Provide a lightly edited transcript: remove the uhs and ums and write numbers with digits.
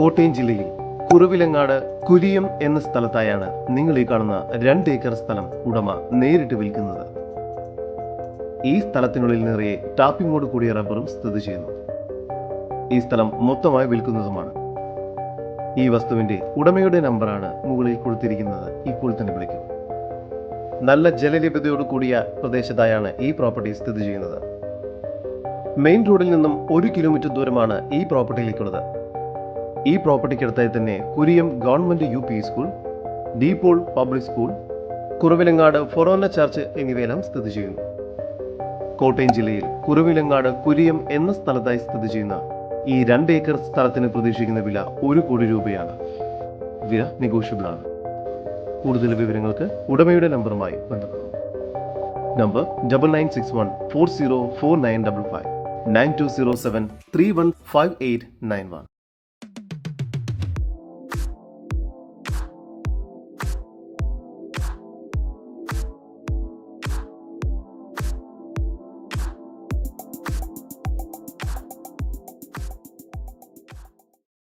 കോട്ടയം ജില്ലയിൽ കുറവിലങ്ങാട് കുരിയം എന്ന സ്ഥലത്തായാണ് നിങ്ങൾ ഈ കാണുന്ന 2 ഏക്കർ സ്ഥലം ഉടമ നേരിട്ട് വിൽക്കുന്നത്. ഈ സ്ഥലത്തിനുള്ളിൽ നിറയെ ടാപ്പിങ്ങോട് കൂടിയ റബ്ബറും സ്ഥിതി ചെയ്യുന്നു. ഈ സ്ഥലം മൊത്തമായി വിൽക്കുന്നതുമാണ്. ഈ വസ്തുവിന്റെ ഉടമയുടെ നമ്പറാണ് മുകളിൽ കൊടുത്തിരിക്കുന്നത്. ഇപ്പോൾ തന്നെ വിളിക്കും. നല്ല ജലലഭ്യതയോട് കൂടിയ പ്രദേശത്തായാണ് ഈ പ്രോപ്പർട്ടി സ്ഥിതി ചെയ്യുന്നത്. മെയിൻ റോഡിൽ നിന്നും 1 കിലോമീറ്റർ ദൂരമാണ് ഈ പ്രോപ്പർട്ടിയിലേക്കുള്ളത്. ഈ പ്രോപ്പർട്ടിക്കടുത്തായി തന്നെ Kuriyam government UP school, DePaul public school, Kuravilangad forane church എന്നിവയെല്ലാം സ്ഥിതി ചെയ്യുന്നു. കോട്ടയം ജില്ലയിൽ കുറവിലങ്ങാട് കുരിയം എന്ന സ്ഥലത്തായി സ്ഥിതി ചെയ്യുന്ന ഈ 2 ഏക്കർ സ്ഥലത്തിന് പ്രതീക്ഷിക്കുന്ന വില 1 കോടി രൂപയാണ്. വില നെഗോഷ്യബിൾ ആണ്. കൂടുതൽ വിവരങ്ങൾക്ക് ഉടമയുടെ നമ്പറുമായി ബന്ധപ്പെടും. നമ്പർ 9961404955 9207315891.